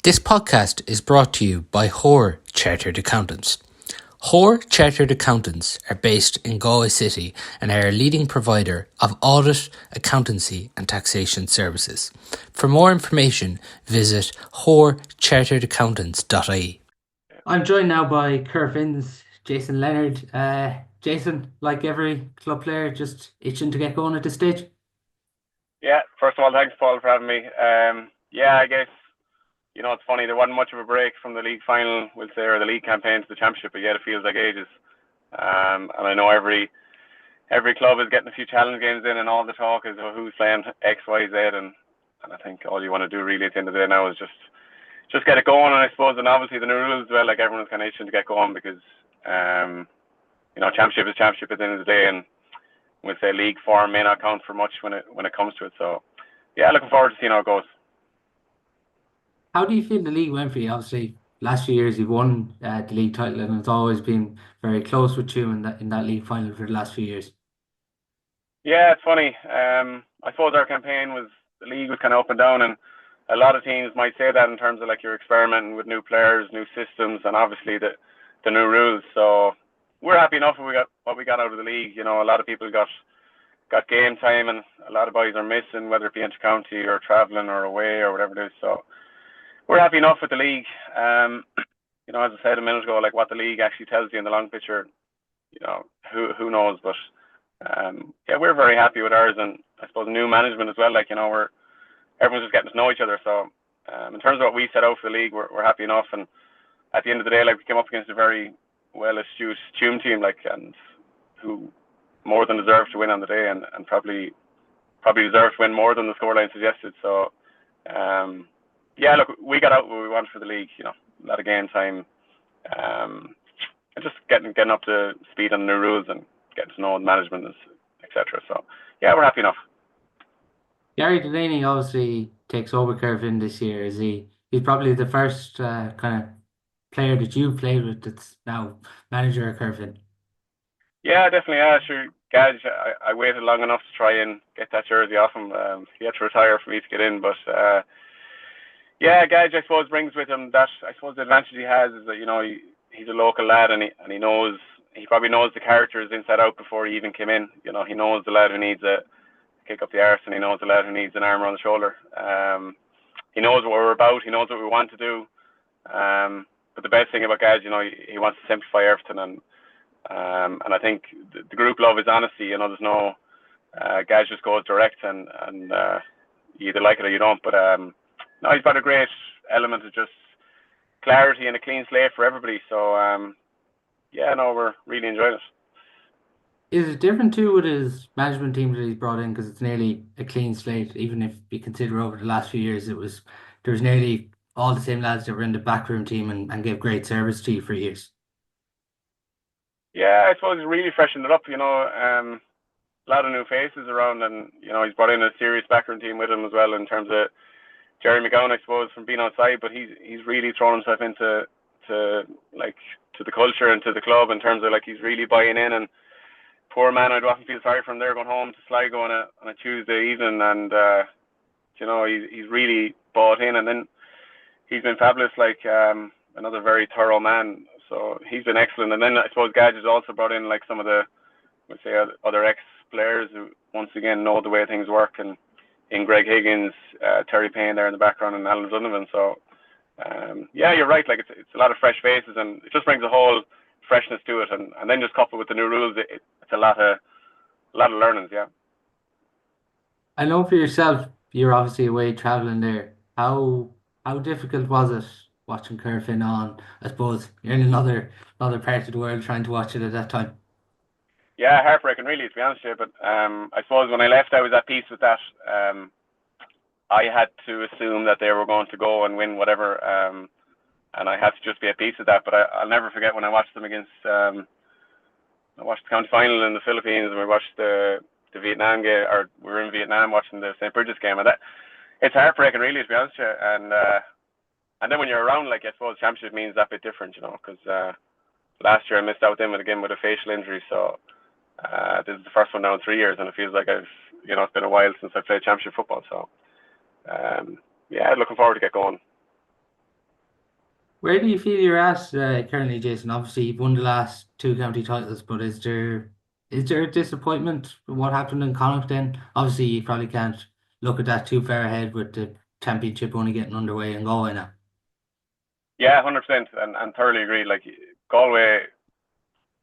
This podcast is brought to you by Hoare Chartered Accountants. Hoare Chartered Accountants are based in Galway City and are a leading provider of audit, accountancy and taxation services. For more information, visit hoarecharteredaccountants.ie. I'm joined now by Corofin's Jason Leonard. Jason, like every club player, just itching to get going at this stage? Yeah, first of all, thanks, Paul, for having me. I guess, it's funny, there wasn't much of a break from the league final, we'll say, or the league campaign to the championship, but yet it feels like ages. And I know every club is getting a few challenge games in, and all the talk is who's playing X, Y, Z, and I think all you want to do really at the end of the day now is just get it going. And I suppose, and obviously the new rules as well, like everyone's kind of itching to get going because, championship is championship at the end of the day, and we'll say league form may not count for much when it comes to it. So, yeah, looking forward to seeing how it goes. How do you feel the league went for you? Obviously, last few years you've won the league title, and it's always been very close with you in that league final for the last few years. Yeah, it's funny. I suppose our campaign the league was kind of up and down, and a lot of teams might say that in terms of like you're experimenting with new players, new systems, and obviously the new rules. So we're happy enough with what we got out of the league. A lot of people got game time, and a lot of boys are missing, whether it be inter-county or travelling or away or whatever it is. So we're happy enough with the league. As I said a minute ago, like what the league actually tells you in the long picture, who knows? But we're very happy with ours, and I suppose new management as well. Like everyone's just getting to know each other. So in terms of what we set out for the league, we're happy enough. And at the end of the day, like we came up against a very well astute Tuam team, and who more than deserved to win on the day, and probably deserved to win more than the scoreline suggested. So look, we got out what we wanted for the league. A lot of game time, and just getting up to speed on the new rules and getting to know the management, etc. So yeah, we're happy enough. Gary Delaney obviously takes over Corofin this year. He's probably the first kind of player that you've played with that's now manager of Corofin. Yeah, definitely. Yeah, sure. Gage, I waited long enough to try and get that jersey off him. He had to retire for me to get in, but Gage, I suppose, brings with him that, I suppose, the advantage he has is that he's a local lad, and he probably knows the characters inside out before he even came in. He knows the lad who needs a kick up the arse, and he knows the lad who needs an arm around the shoulder. He knows what we're about. He knows what we want to do. But the best thing about Gage, he wants to simplify everything, and I think the group love is honesty. There's no Gage just goes direct, and you either like it or you don't. But no, he's got a great element of just clarity and a clean slate for everybody. So we're really enjoying it. Is it different too with his management team that he's brought in, because it's nearly a clean slate? Even if you consider over the last few years, there was nearly all the same lads that were in the backroom team and gave great service to you for years. Yeah, I suppose he's really freshened it up. A lot of new faces around, and he's brought in a serious backroom team with him as well in terms of Jerry McGowan, I suppose, from being outside. But he's really thrown himself into the culture and to the club in terms of like he's really buying in. And poor man, I'd often feel sorry for him there going home to Sligo on a Tuesday evening, and he's really bought in. And then he's been fabulous, like another very thorough man. So he's been excellent. And then I suppose Gage has also brought in like some of the, let's say, other ex-players who once again know the way things work, and in Greg Higgins, Terry Payne there in the background, and Alan Donovan. So you're right. Like it's a lot of fresh faces, and it just brings a whole freshness to it. And then just coupled with the new rules, it's a lot of learnings. Yeah. I know for yourself, you're obviously away traveling there. How difficult was it watching Corofin on? I suppose you're in another part of the world trying to watch it at that time. Yeah, heartbreaking, really, to be honest with you. But I suppose when I left, I was at peace with that. I had to assume that they were going to go and win whatever, and I had to just be at peace with that. But I'll never forget when I watched them against. I watched the county final in the Philippines, and we watched the Vietnam game, or we were in Vietnam watching the St. Bridget's game, and it's heartbreaking, really, to be honest with you. And then when you're around, like I suppose championship means that bit different, because last year I missed out then with a facial injury, so this is the first one now in 3 years, and it feels like it's been a while since I played championship football. So looking forward to get going. Where do you feel you're at currently, Jason? Obviously, you've won the last two county titles, but is there a disappointment with what happened in Connacht then? Obviously, you probably can't look at that too far ahead with the championship only getting underway in Galway now. Yeah, 100%, and thoroughly agree. Like Galway,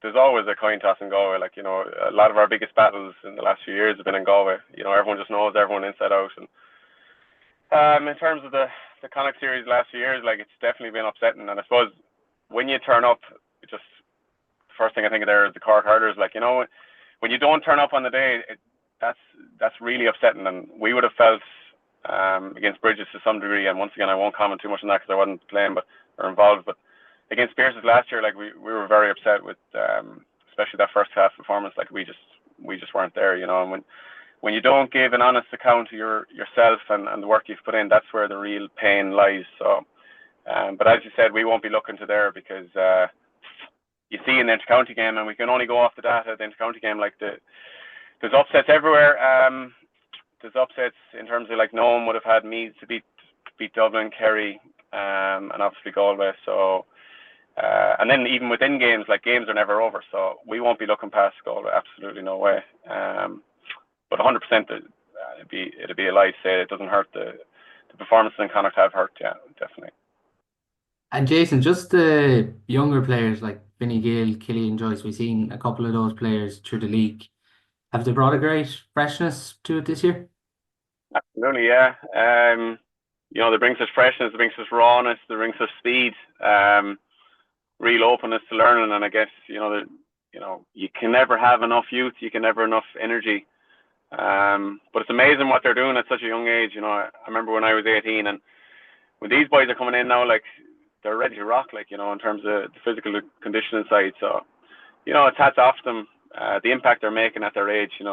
there's always a coin toss in Galway. Like a lot of our biggest battles in the last few years have been in Galway. Everyone just knows everyone inside out. And in terms of the Connacht series the last few years, like it's definitely been upsetting. And I suppose when you turn up, it just the first thing I think of there is the Cork hurlers. Like when you don't turn up on the day, that's really upsetting. And we would have felt against Bridges to some degree. And once again, I won't comment too much on that because I wasn't playing or involved. But against Pierce's last year, like we were very upset with especially that first half performance. Like we just weren't there. And when you don't give an honest account to yourself and the work you've put in, that's where the real pain lies. So, but as you said, we won't be looking to there because you see in the inter-county game, and we can only go off the data of the inter-county game, like there's upsets everywhere. There's upsets in terms of like no one would have had Meath to beat Dublin, Kerry, and obviously Galway. So, and then even within games, like games are never over. So we won't be looking past Galway. Absolutely no way. But 100%, it'd be a lie to say it doesn't hurt. The performances in Connacht have hurt. Yeah, definitely. And Jason, just the younger players like Vinny Gill, Killian Joyce, we've seen a couple of those players through the league. Have they brought a great freshness to it this year? Absolutely, yeah. They brings us freshness, they brings us rawness, they brings us speed, real openness to learning. And I guess you can never have enough youth, you can never enough energy. But it's amazing what they're doing at such a young age. I remember when I was 18, and when these boys are coming in now, like they're ready to rock. Like in terms of the physical conditioning side. So it's hats off to them. The impact they're making at their age. We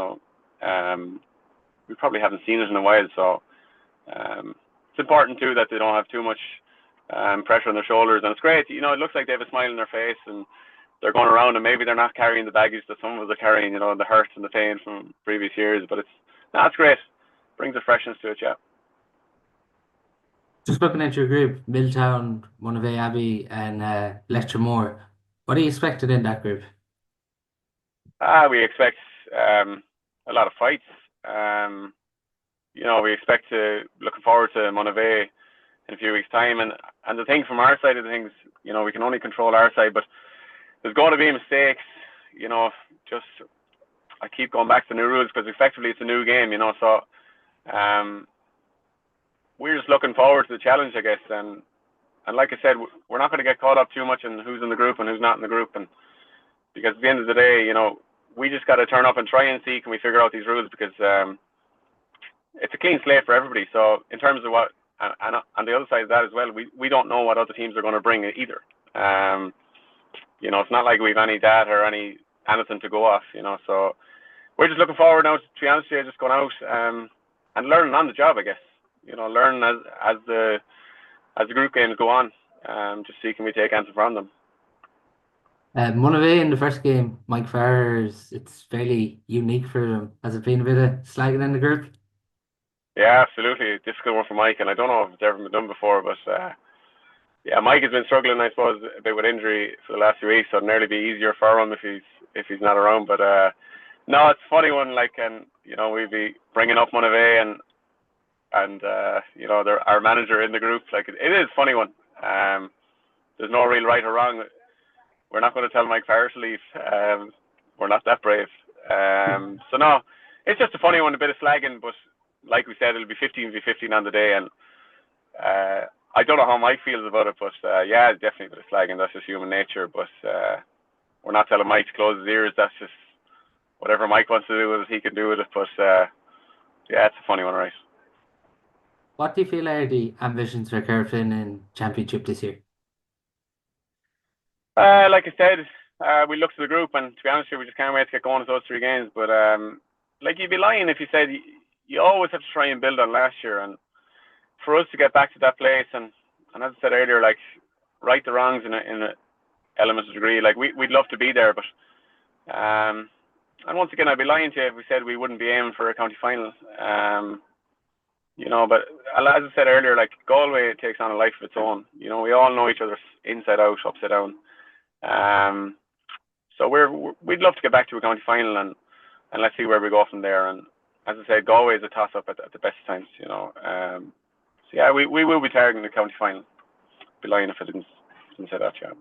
probably haven't seen it in a while. So it's important too that they don't have too much pressure on their shoulders, and it's great. It looks like they have a smile on their face and they're going around, and maybe they're not carrying the baggage that some of us are carrying, the hurt and the pain from previous years. But it's great. Brings a freshness to it, yeah. Just looking at your group, Milltown, Monavea Abbey, and Letchermore. What are you expected in that group? We expect a lot of fights. We expect looking forward to Monavea in a few weeks' time. And the thing from our side of things, we can only control our side, but there's going to be mistakes. Just I keep going back to new rules because effectively it's a new game. So we're just looking forward to the challenge, I guess. And like I said, we're not going to get caught up too much in who's in the group and who's not in the group. And because at the end of the day, we just got to turn up and try and see can we figure out these rules, because it's a clean slate for everybody. So in terms of what, and on the other side of that as well, we don't know what other teams are going to bring either. It's not like we've any data or anything to go off. So we're just looking forward now. To be honest with you, just going out and learning on the job, I guess. Learning as the group games go on. Just see can we take answer from them. Monavea in the first game, Mike Farrer's, it's fairly unique for them. Has it been a bit of slagging in the group? Yeah, absolutely. A difficult one for Mike, and I don't know if it's ever been done before, but yeah, Mike has been struggling, I suppose, a bit with injury for the last few weeks, so it'll nearly be easier for him if he's not around. But no, it's a funny one. Like, and we'd be bringing up Monavea and they're our manager in the group. Like, it is a funny one. There's no real right or wrong. We're not going to tell Mike Farrer to leave. We're not that brave. So no, it's just a funny one, a bit of slagging, but like we said, it'll be 15v15 on the day, and I don't know how Mike feels about it, but yeah, it's definitely a bit of slagging. That's just human nature. But we're not telling Mike to close his ears. That's just whatever Mike wants to do with it, he can do with it. But yeah, it's a funny one, right? What do you feel are the ambitions for Corofin in Championship this year? Like I said, we looked to the group, and to be honest with you, we just can't wait to get going with those three games. But like, you'd be lying if you said you always have to try and build on last year, and for us to get back to that place, and as I said earlier, like, right the wrongs in a elemental degree, like we'd love to be there, but and once again, I'd be lying to you if we said we wouldn't be aiming for a county final. But as I said earlier, like Galway takes on a life of its own. We all know each other inside out, upside down. Um, so we'd love to get back to a county final and let's see where we go from there. And as I said, Galway is a toss up at the best of times. So yeah, we will be targeting the county final. Be lying if I didn't say that. Yeah.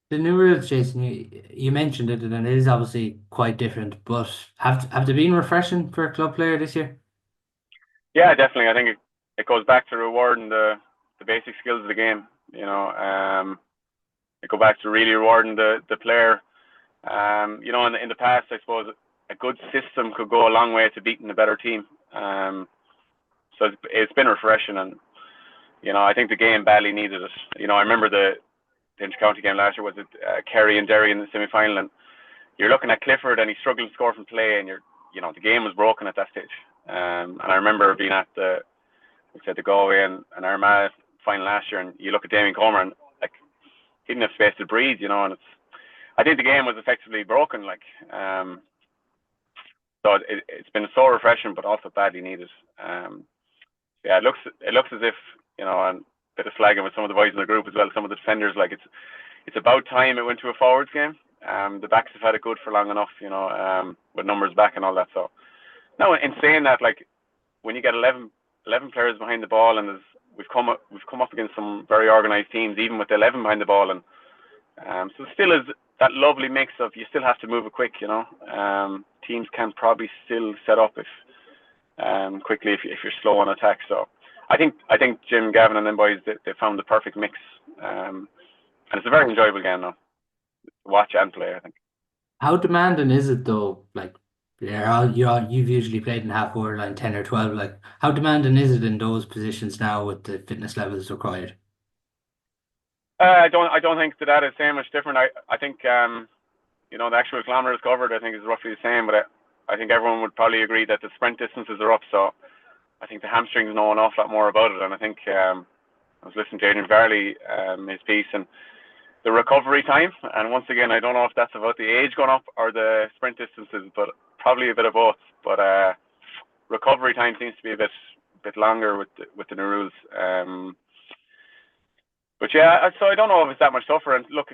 The new rules, Jason, you mentioned it, and it is obviously quite different, but have they been refreshing for a club player this year? Yeah, definitely. I think it goes back to rewarding the basic skills of the game. It go back to really rewarding the player. In the past, I suppose a good system could go a long way to beating a better team. So it's been refreshing, and I think the game badly needed it. I remember the inter-county game last year was it Kerry and Derry in the semi-final, and you're looking at Clifford and he's struggling to score from play, and the game was broken at that stage. And I remember being at the Galway and Armagh final last year, and you look at Damien Comer and like he didn't have space to breathe, and I think the game was effectively broken. So it's been so refreshing, but also badly needed. Yeah, it looks as if and a bit of slagging with some of the boys in the group as well. Some of the defenders, like it's about time it went to a forwards game. The backs have had it good for long enough, with numbers back and all that. So now, in saying that, like when you get 11 players behind the ball, and we've come up against some very organised teams, even with the 11 behind the ball, and so still is that lovely mix of you still have to move it quick. Teams can probably still set up if quickly if you're slow on attack. So I think Jim, Gavin, and them boys they found the perfect mix, and it's a very enjoyable game now to watch and play. I think. How demanding is it though? Like, you've usually played in half forward line 10 or 12. Like, how demanding is it in those positions now with the fitness levels required? I don't think that is so much different. I think the actual kilometers covered I think is roughly the same, but I think everyone would probably agree that the sprint distances are up. So I think the hamstrings know an awful lot more about it, and I think I was listening to Adrian Varley, his piece, and the recovery time. And once again, I don't know if that's about the age going up or the sprint distances, but probably a bit of both. But recovery time seems to be a bit longer with the new rules. But yeah, so I don't know if it's that much tougher. And look,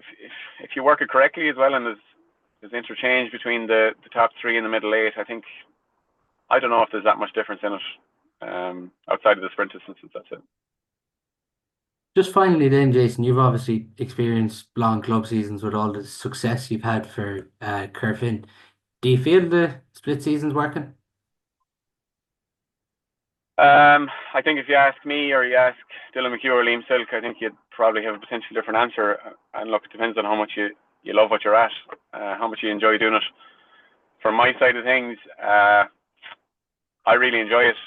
if you work it correctly as well, and there's interchange between the top three and the middle eight, I don't know if there's that much difference in it outside of the sprint distances. That's it. Just finally, then, Jason, you've obviously experienced long club seasons with all the success you've had for Corofin. Do you feel the split season's working? I think if you ask me or you ask Dylan McHugh or Liam Silk, I think you'd probably have a potentially different answer. And look, it depends on how much you love what you're at, how much you enjoy doing it. From my side of things, I really enjoy it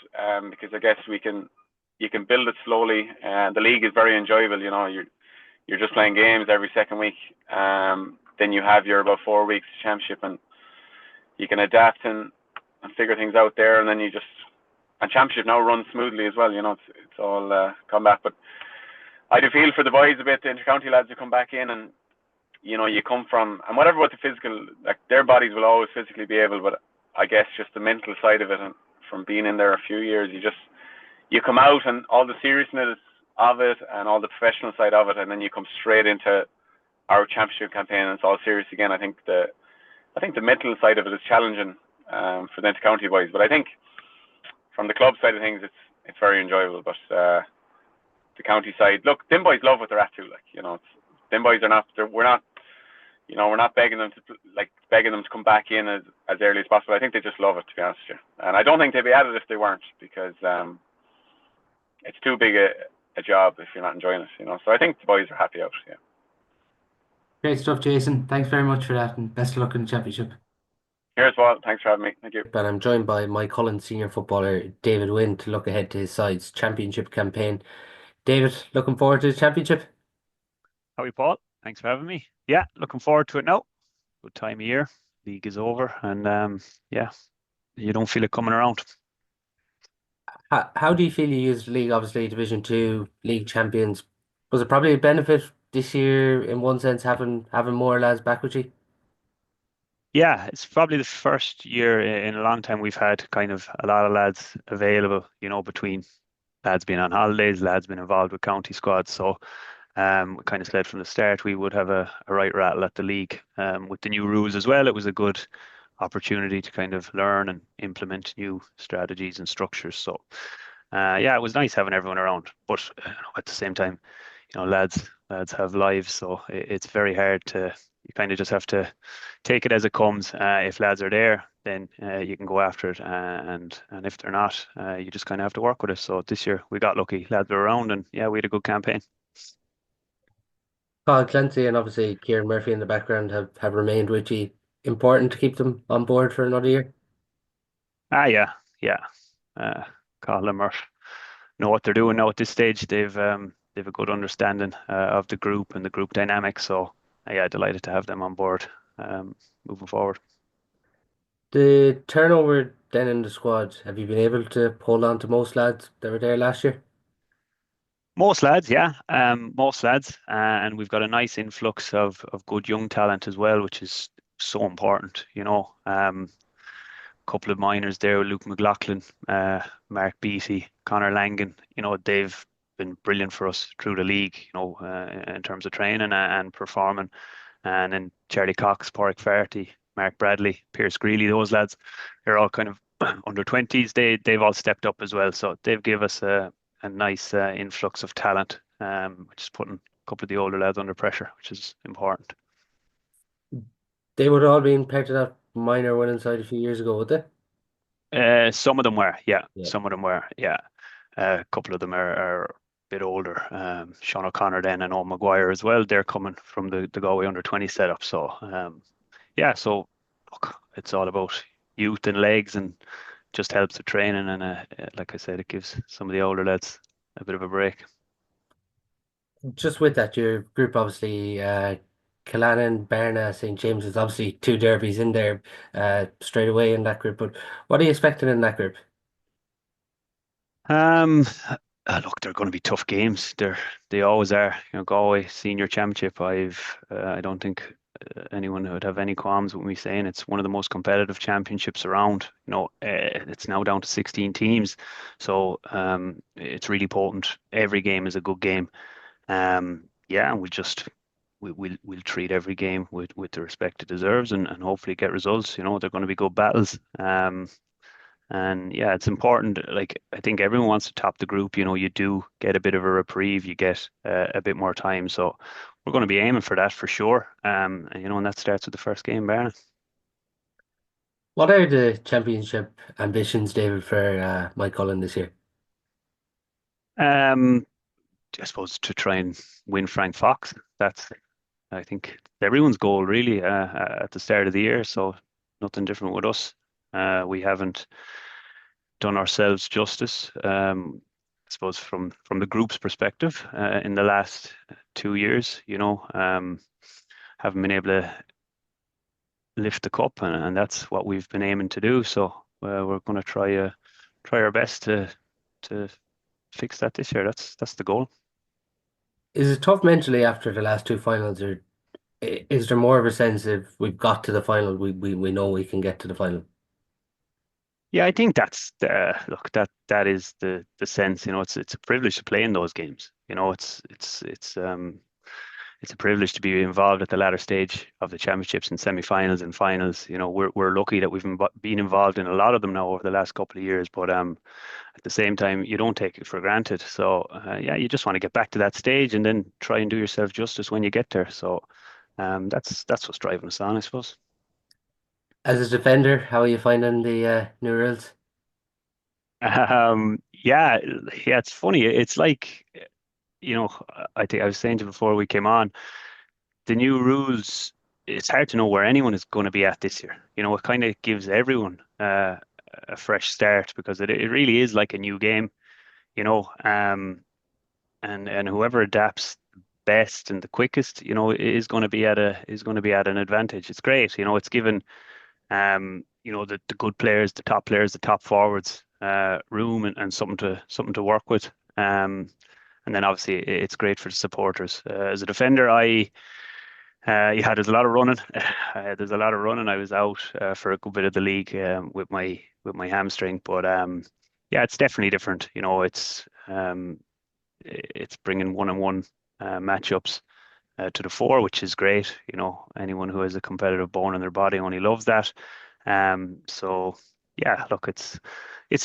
because I guess you can build it slowly, and the league is very enjoyable. You're just playing games every second week. Then you have your about 4 weeks championship, and you can adapt and figure things out there, and then and championship now runs smoothly as well. It's all combat, but I do feel for the boys a bit, the intercounty lads who come back in, and you come from, and whatever with the physical, like their bodies will always physically be able, but I guess just the mental side of it, and from being in there a few years, you come out and all the seriousness of it and all the professional side of it, and then you come straight into our championship campaign and it's all serious again. I think the mental side of it is challenging for the intercounty boys, but I think from the club side of things, it's very enjoyable. But the county side, look, them boys love what they're at too. Them boys are not. We're not begging them to come back in as early as possible. I think they just love it, to be honest with you. And I don't think they'd be at it if they weren't, because it's too big a job if you're not enjoying it. So I think the boys are happy out. Yeah. Great stuff, Jason. Thanks very much for that, and best of luck in the championship. Here's Paul. Thanks for having me. Thank you. And I'm joined by my Cullen senior footballer David Wynne to look ahead to his side's championship campaign. David, looking forward to the championship? How are you, Paul? Thanks for having me. Yeah, looking forward to it now. Good time of year. League is over, and yeah, you don't feel it coming around. How do you feel you used the league? Obviously, Division Two league champions. Was it probably a benefit this year in one sense having more lads back with you? Yeah, it's probably the first year in a long time we've had kind of a lot of lads available, between lads being on holidays, lads being involved with county squads. So we kind of said from the start we would have a right rattle at the league. With the new rules as well, it was a good opportunity to kind of learn and implement new strategies and structures. So yeah, it was nice having everyone around. But at the same time, lads have lives, so it's very hard to. You kind of just have to take it as it comes. If lads are there, then you can go after it, and if they're not, you just kind of have to work with it. So this year we got lucky, lads were around, and yeah, we had a good campaign. Paul Clancy and obviously Kieran Murphy in the background have remained with you. Important to keep them on board for another year. Yeah, yeah. Uh, Colin Murphy know what they're doing now at this stage. They've a good understanding of the group and the group dynamics. So yeah, delighted to have them on board moving forward. The turnover then in the squad, have you been able to hold on to most lads that were there last year? Most lads, yeah, most lads, and we've got a nice influx of good young talent as well, which is so important. Couple of minors there, Luke McLaughlin, Mark Beattie, Connor Langan. They've been brilliant for us through the league. In terms of training and performing, and then Charlie Cox, Porrick Farty, Mark Bradley, Pierce Greeley. Those lads, they're all kind of under 20s. They've all stepped up as well, so they've give us a nice influx of talent, which is putting a couple of the older lads under pressure, which is important. They would have all been part of that minor winning side a few years ago, would they? Some of them were, yeah. Yeah. Some of them were, yeah. A couple of them are a bit older. Sean O'Connor then and Owen Maguire as well. They're coming from the Galway under 20 setup. So yeah, so look, it's all about youth and legs and just helps with training. And like I said, it gives some of the older lads a bit of a break. Just with that, your group obviously, Killannin, Bearna, St. James's, obviously two derbies in there straight away in that group. But what are you expecting in that group? Um, Look, they're going to be tough games. They always are. Galway Senior Championship. I don't think anyone would have any qualms with me saying it's one of the most competitive championships around. It's now down to 16 teams, so it's really important. Every game is a good game. Yeah, and we'll treat every game with the respect it deserves, and hopefully get results. They're going to be good battles. And yeah, it's important. Like, I think everyone wants to top the group. You do get a bit of a reprieve. You get a bit more time. So we're going to be aiming for that for sure. And that starts with the first game, Bearna. What are the championship ambitions, David, for Mike Cullen this year? Um, I suppose to try and win Frank Fox. That's, I think, everyone's goal really at the start of the year. So nothing different with us. We haven't done ourselves justice. I suppose from the group's perspective, in the last 2 years, haven't been able to lift the cup, and that's what we've been aiming to do. So we're going to try our best to fix that this year. That's the goal. Is it tough mentally after the last two finals, or is there more of a sense if we've got to the final, we know we can get to the final? Yeah, I think that's look, that is the sense. It's a privilege to play in those games. It's a privilege to be involved at the latter stage of the championships and semi-finals and finals. We're lucky that we've been involved in a lot of them now over the last couple of years. But at the same time, you don't take it for granted. So yeah, you just want to get back to that stage and then try and do yourself justice when you get there. So that's what's driving us on, I suppose. As a defender, how are you finding the new rules? Yeah, yeah, it's funny. It's like, I think I was saying to you before we came on, the new rules, it's hard to know where anyone is going to be at this year. It kind of gives everyone a fresh start because it really is like a new game, you know, um, and whoever adapts best and the quickest, is going to be at an advantage. It's great, it's given the good players, the top players, the top forwards, room and something to work with. And then obviously it's great for the supporters. As a defender, Yeah, there's a lot of running. There's a lot of running. I was out for a good bit of the league with my hamstring, but yeah, it's definitely different. It's bringing one-on-one matchups to the fore, which is great. Anyone who has a competitive bone in their body only loves that. So yeah, look, it's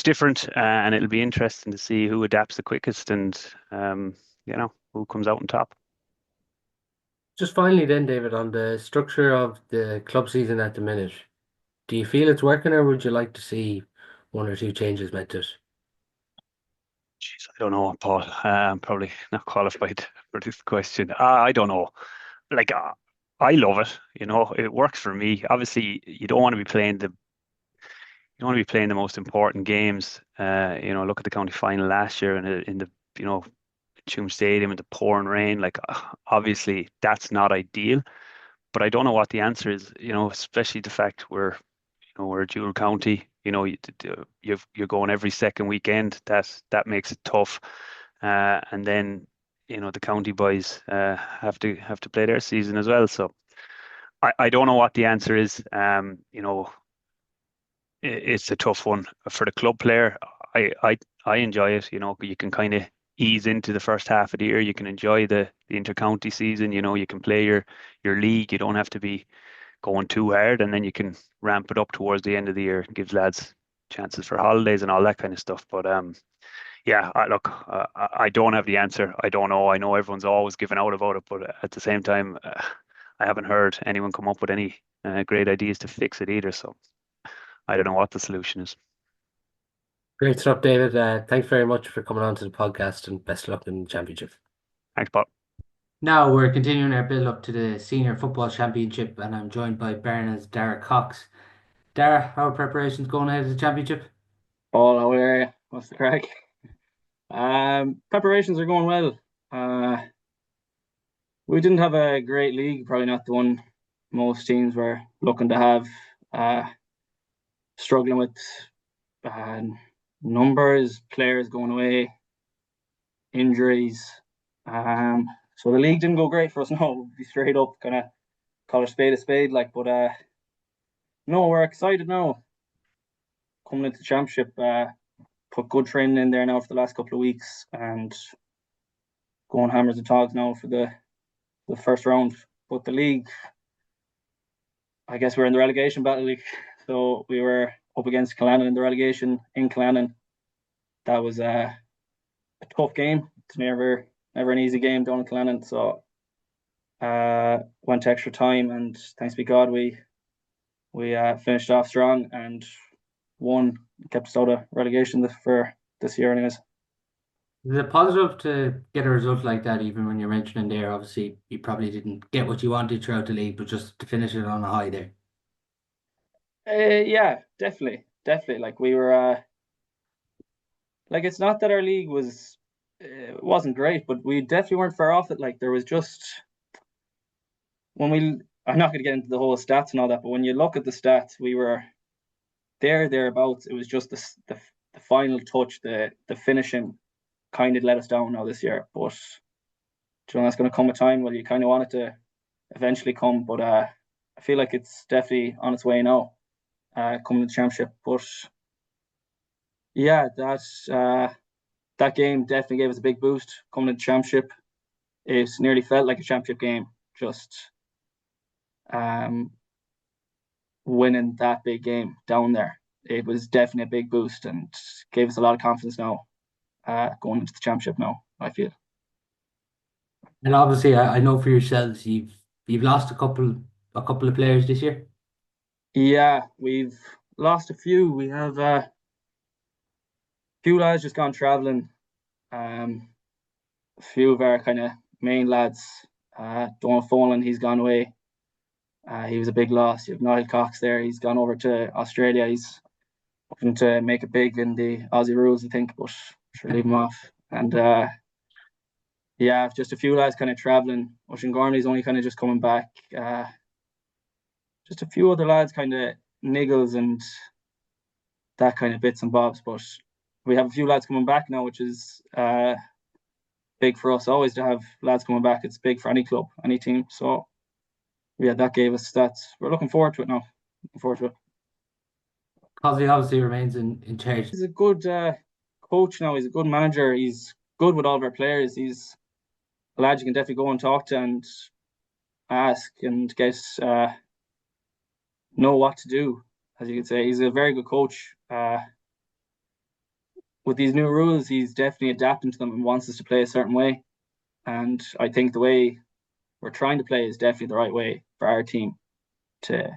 different, and it'll be interesting to see who adapts the quickest and who comes out on top. Just finally, then, David, on the structure of the club season at the minute, do you feel it's working, or would you like to see one or two changes made to it? Jeez, I don't know, Paul. I'm probably not qualified for this question. I don't know. Like, I love it. It works for me. Obviously, you don't want to be playing the most important games. Look at the county final last year in the Tuam Stadium in the pouring rain. Like, obviously, that's not ideal. But I don't know what the answer is. Especially the fact we're a dual county. You're going every second weekend. That makes it tough. And then the county boys have to play their season as well. So I don't know what the answer is. It's a tough one for the club player. I enjoy it. You can kind of ease into the first half of the year. You can enjoy the inter-county season. You can play your league. You don't have to be going too hard, and then you can ramp it up towards the end of the year. It gives lads chances for holidays and all that kind of stuff. But yeah, look, I don't have the answer. I don't know. I know everyone's always giving out about it, but at the same time, I haven't heard anyone come up with any great ideas to fix it either. So I don't know what the solution is. Great stuff, David. Thanks very much for coming on to the podcast, and best of luck in the championship. Thanks, Paul. Now we're continuing our build up to the Senior Football Championship, and I'm joined by Bearna's Darragh Cox. Darragh, how are preparations going ahead of the championship? Paul, how are you? What's the crack? Preparations are going well. We didn't have a great league, probably not the one most teams were looking to have. Struggling with uh, numbers, players going away, injuries. So the league didn't go great for us. No, be straight up, kind of call a spade, like. But no, we're excited now coming into the championship. Put good training in there now for the last couple of weeks, and going hammers and togs now for the first round. But the league, I guess we're in the relegation battle league. So we were up against Killannin in the relegation in Killannin. That was a tough game. It's never an easy game down in Killannin. So went to extra time, and thanks be God we finished off strong and won, kept us out of relegation for this year anyways. Is it positive to get a result like that, even when you're mentioning there? Obviously, you probably didn't get what you wanted throughout the league, but just to finish it on a high there. Yeah, definitely. Like we were, like it's not that our league wasn't great, but we definitely weren't far off it. Like there was just I'm not going to get into the whole stats and all that, but when you look at the stats, we were thereabouts. It was just the final touch, the finishing, kind of let us down now this year. But that's going to come a time where you kind of want it to eventually come. But I feel like it's definitely on its way now, coming to the championship. But yeah, that game definitely gave us a big boost coming to the championship. It nearly felt like a championship game, just winning that big game down there. It was definitely a big boost and gave us a lot of confidence now, going into the championship now, I feel. And obviously, I know for yourselves, you've lost a couple of players this year. Yeah, we've lost a few. We have a few lads just gone travelling. A few of our kind of main lads, Darragh Cox, he's gone away. He was a big loss. You have Darragh Cox there. He's gone over to Australia. He's hoping to make it big in the Aussie rules, I think, but sure, leave him off. And yeah, just a few lads kind of travelling. Ocean Gormley's only kind of just coming back. Just a few other lads kind of niggles and that kind of bits and bobs. But we have a few lads coming back now, which is big for us always to have lads coming back. It's big for any club, any team. So that gave us that. We're looking forward to it now. Looking forward to it. Cosy obviously remains in charge. He's a good coach now. He's a good manager. He's good with all of our players. He's a lad you can definitely go and talk to and ask and get know what to do, as you could say. He's a very good coach. With these new rules, he's definitely adapting to them and wants us to play a certain way. And I think the way we're trying to play is definitely the right way for our team to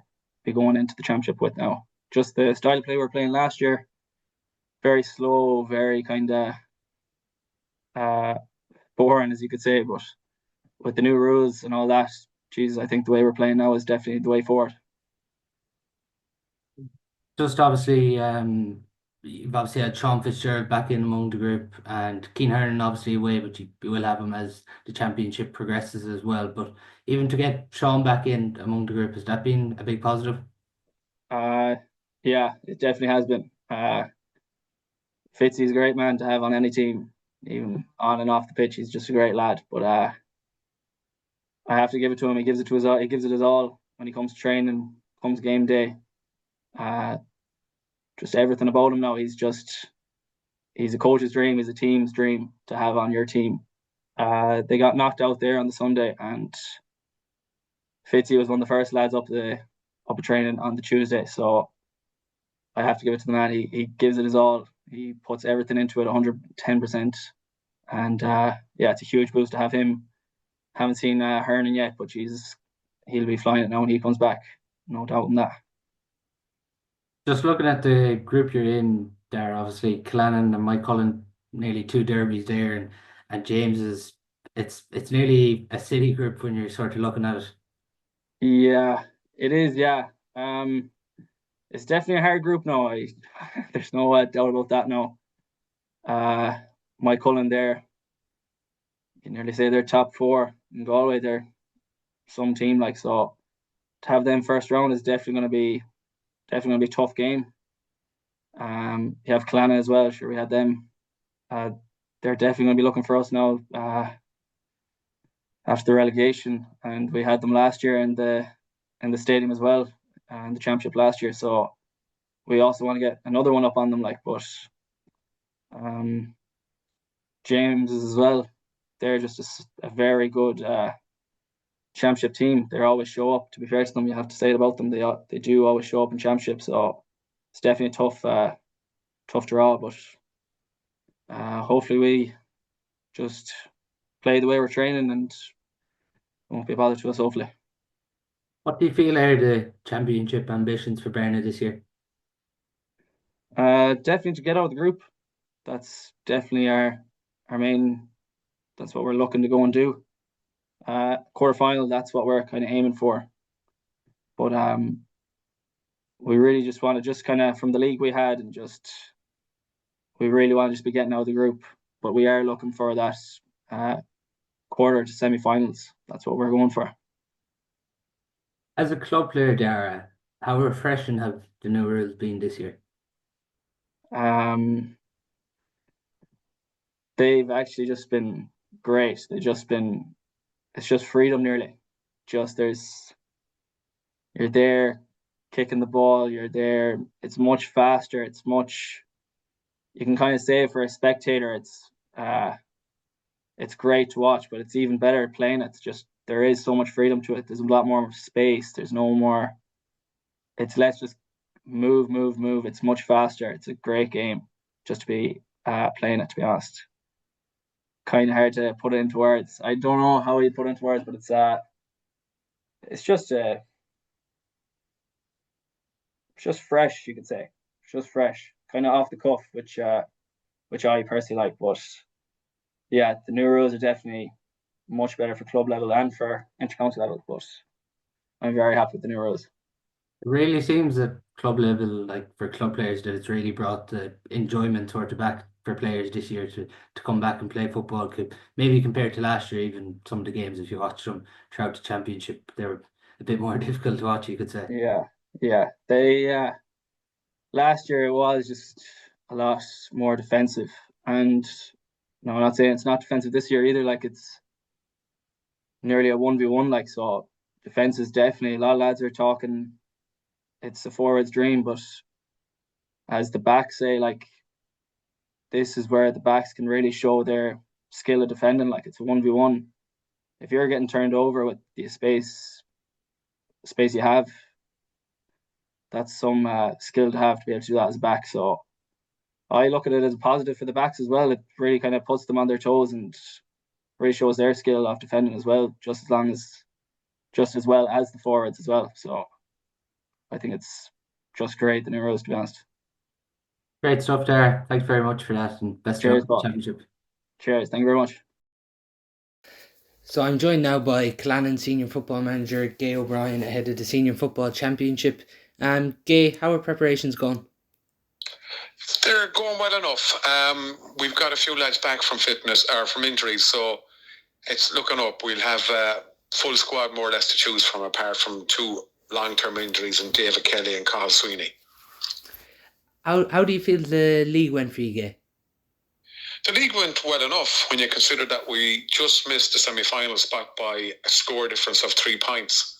be going into the championship with now. Just the style of play we were playing last year, very slow, very kind of boring, as you could say. But with the new rules and all that, Jesus, I think the way we're playing now is definitely the way forward. Just obviously, you've obviously had Sean Fitzgerald back in among the group, and Keen Hernan obviously away, but you will have him as the championship progresses as well. But even to get Sean back in among the group, has that been a big positive? Yeah, it definitely has been. Fitzy's a great man to have on any team, even on and off the pitch. He's just a great lad. But I have to give it to him. He gives it to his all. He gives it his all when he comes to training, comes game day. Just everything about him now. He's a coach's dream. He's a team's dream to have on your team. They got knocked out there on the Sunday, and Fitzy was one of the first lads up a training on the Tuesday. So I have to give it to the man. He gives it his all. He puts everything into it, 110%. And yeah, it's a huge boost to have him. Haven't seen Hernan yet, but Jesus, he'll be flying it now when he comes back. No doubt in that. Just looking at the group you're in there, obviously Killannin and Maigh Cullen, nearly two derbies there, and James is it's nearly a city group when you're sort of looking at it. Yeah, it is. Yeah, it's definitely a hard group now. There's no doubt about that now. Maigh Cullen there, you can nearly say they're top four in Galway. They're some team like, so to have them first round is definitely going to be a tough game. You have Killannin as well. Sure, we had them. They're definitely going to be looking for us now after the relegation, and we had them last year in the stadium as well, and the championship last year. So we also want to get another one up on them, like. But James as well. They're just a very good championship team. They always show up. To be fair to them, you have to say it about them. They do always show up in championship. So it's definitely a tough draw. But hopefully we just play the way we're training and it won't be a bother to us. Hopefully. What do you feel are the championship ambitions for Bearna this year? Definitely to get out of the group. That's definitely our main. That's what we're looking to go and do. Quarterfinal, that's what we're kind of aiming for. But we really just want to just kind of from the league we had and we really want to just be getting out of the group. But we are looking for that quarter to semi-finals. That's what we're going for. As a club player, Darragh, how refreshing have the new rules been this year? They've actually just been great. It's just freedom nearly. You're there kicking the ball, you're there. It's much faster. You can kind of say for a spectator, it's great to watch, but it's even better playing. There is so much freedom to it. There's a lot more space. There's no more. Let's just move. It's much faster. It's a great game just to be playing it, to be honest. Kind of hard to put it into words. I don't know how you put it into words, but it's just fresh, you could say. It's just fresh, kind of off the cuff, which I personally like. But yeah, the new rules are definitely much better for club level and for intercounty level. But I'm very happy with the new rules. It really seems at club level, like for club players, that it's really brought the enjoyment sort of back for players this year to come back and play football. Maybe compared to last year, even some of the games, if you watched them throughout the championship, they were a bit more difficult to watch, you could say. Yeah. Last year it was just a lot more defensive, and no, I'm not saying it's not defensive this year either. Like, it's nearly a 1v1, like, so defence is definitely, a lot of lads are talking it's the forward's dream, but as the backs say, like, this is where the backs can really show their skill of defending. Like, it's a 1v1. If you're getting turned over with the space you have, that's some skill to have to be able to do that as a back. So I look at it as a positive for the backs as well. It really kind of puts them on their toes and really shows their skill of defending as well, just as well as the forwards as well. So I think it's just great, the new rules, to be honest. Great stuff there. Thanks very much for that, and best of luck Cheers, with the Bob. championship. Cheers. Thank you very much. So I'm joined now by Killannin senior football manager Gay O'Brien ahead of the senior football championship. Gay, how are preparations going? They're going well enough. We've got a few lads back from fitness or from injuries, so it's looking up. We'll have a full squad more or less to choose from, apart from 2 long-term injuries in David Kelly and Carl Sweeney. How do you feel the league went for you, Gay? The league went well enough when you consider that we just missed the semi-final spot by a score difference of 3 points.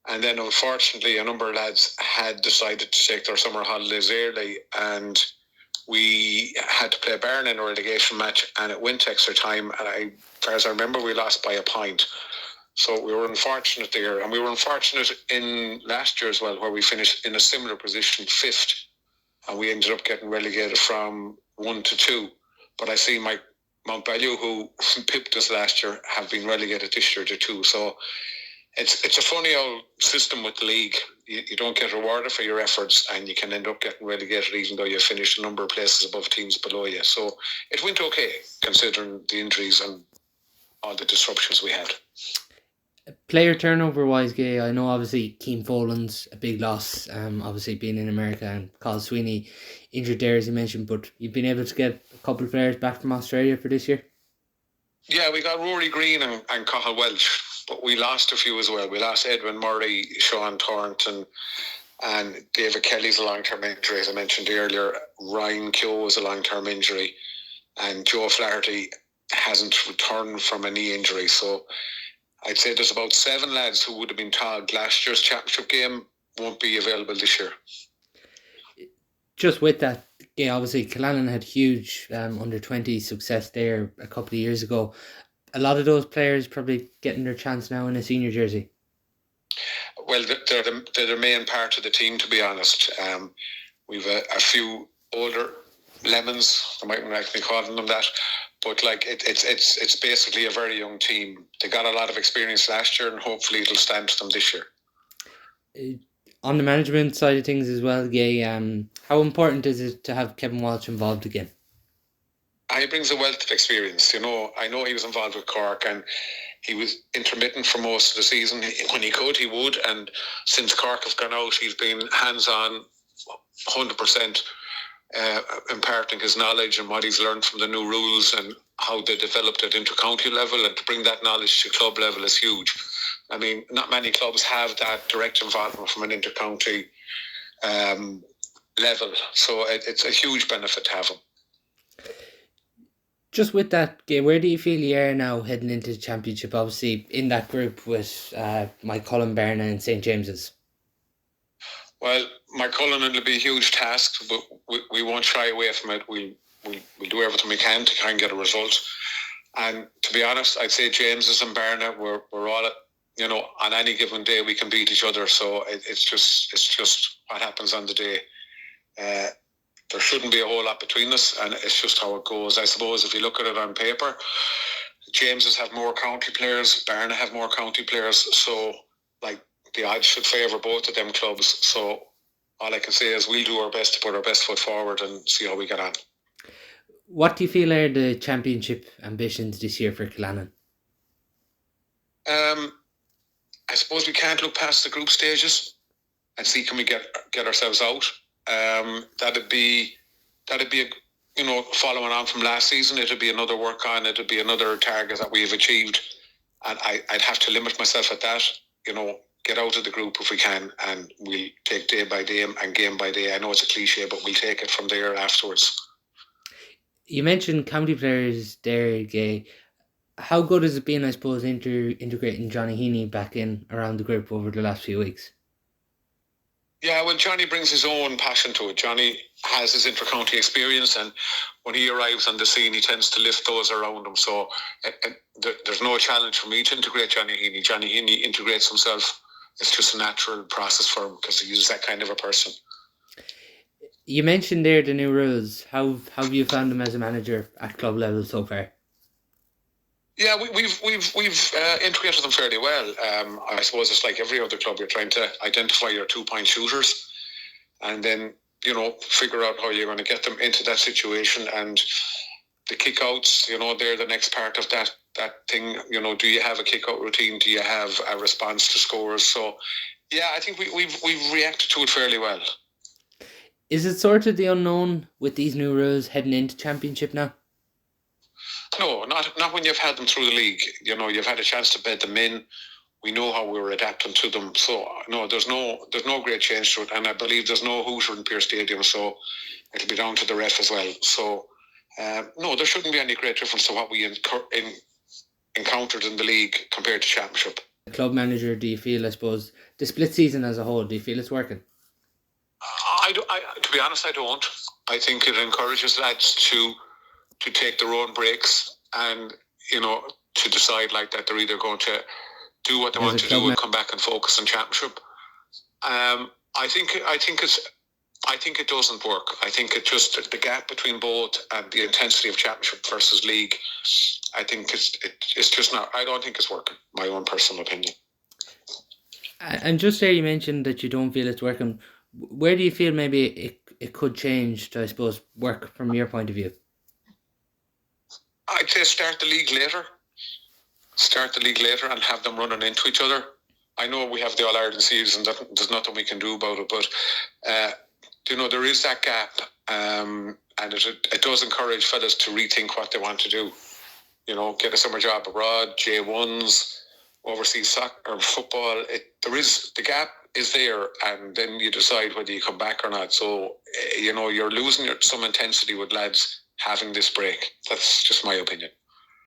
And then, unfortunately, a number of lads had decided to take their summer holidays early, and we had to play Bearna in a relegation match, and it went extra time. And as far as I remember, we lost by a point. So we were unfortunate there. And we were unfortunate in last year as well, where we finished in a similar position, 5th. And we ended up getting relegated from 1 to 2. But I see Mount Bellew, who pipped us last year, have been relegated this year to 2. So it's a funny old system with the league. You don't get rewarded for your efforts, and you can end up getting relegated even though you finished a number of places above teams below you. So it went okay, considering the injuries and all the disruptions we had. Player turnover wise, Gay, I know obviously Keane Folan's a big loss, obviously being in America, and Carl Sweeney injured there as you mentioned, but you've been able to get a couple of players back from Australia for this year? Yeah, we got Rory Green and Cathal Welch, but we lost a few as well. We lost Edwin Murray, Sean Thornton, and David Kelly's a long-term injury, as I mentioned earlier. Ryan Keogh was a long-term injury, and Joe Flaherty hasn't returned from a knee injury. So I'd say there's about 7 lads who would have been tagged last year's championship game won't be available this year. Just with that, yeah, obviously Killannin had huge under-20 success there a couple of years ago. A lot of those players probably getting their chance now in a senior jersey. Well, they're the main part of the team, to be honest. We've a few older lemons, I might like me calling them that, but like it's basically a very young team. They got a lot of experience last year, and hopefully it'll stand to them this year. On the management side of things as well, Gay, how important is it to have Kevin Walsh involved again? He brings a wealth of experience. You know, I know he was involved with Cork, and he was intermittent for most of the season. When he could, he would. And since Cork have gone out, he's been hands-on, 100%, imparting his knowledge and what he's learned from the new rules and how they developed it into county level. And to bring that knowledge to club level is huge. I mean, not many clubs have that direct involvement from an inter-county level. So it's a huge benefit to have him. Just with that, where do you feel you are now heading into the championship? Obviously, in that group with Cuilinn, Bearna and St. James's. Well, Cuilinn will be a huge task, but we won't shy away from it. We'll do everything we can to try and get a result. And to be honest, I'd say James's and Bearna, we're all, you know, on any given day we can beat each other. So it's just what happens on the day. There shouldn't be a whole lot between us, and it's just how it goes. I suppose if you look at it on paper, James's have more county players, Bearna have more county players, so like the odds should favour both of them clubs. So all I can say is we'll do our best to put our best foot forward and see how we get on. What do you feel are the championship ambitions this year for Killannin? I suppose we can't look past the group stages and see can we get ourselves out. That'd be you know, following on from last season. It'd be another work on. It'd be another target that we've achieved, and I'd have to limit myself at that. You know, get out of the group if we can, and we'll take day by day and game by day. I know it's a cliche, but we'll take it from there afterwards. You mentioned county players there, Gay. How good has it been, I suppose, integrating Johnny Heaney back in around the group over the last few weeks? Yeah, well, Johnny brings his own passion to it. Johnny has his inter-county experience, and when he arrives on the scene, he tends to lift those around him. So there's no challenge for me to integrate Johnny Heaney. Johnny Heaney integrates himself. It's just a natural process for him because he's that kind of a person. You mentioned there the new rules. How have you found them as a manager at club level so far? Yeah, we've integrated them fairly well. I suppose it's like every other club. You're trying to identify your 2-point shooters, and then figure out how you're going to get them into that situation. And the kickouts, they're the next part of that thing. Do you have a kickout routine? Do you have a response to scores? So, yeah, I think we've reacted to it fairly well. Is it sort of the unknown with these new rules heading into Championship now? No, not when you've had them through the league. You've had a chance to bed them in. We know how we're adapting to them. So no, there's no great change to it, and I believe there's no hooter in Pearse Stadium, so it'll be down to the ref as well. So no, there shouldn't be any great difference to what we encountered in the league compared to Championship. The club manager, do you feel, I suppose, the split season as a whole, do you feel it's working? To be honest, I don't. I think it encourages lads to take their own breaks and to decide like that they're either going to do what they want to do and come back and focus on Championship. I think it doesn't work. I think it just the gap between both and the intensity of Championship versus League. I think it's just not. I don't think it's working. My own personal opinion. And just there, you mentioned that you don't feel it's working. Where do you feel maybe it could change to, I suppose, work from your point of view? I'd say start the league later and have them running into each other. I know we have the All-Ireland season, there's nothing we can do about it, but there is that gap, and it does encourage fellas to rethink what they want to do. Get a summer job abroad, J1s, overseas soccer or football. The gap is there, and then you decide whether you come back or not. So you're losing some intensity with lads having this break. That's just my opinion.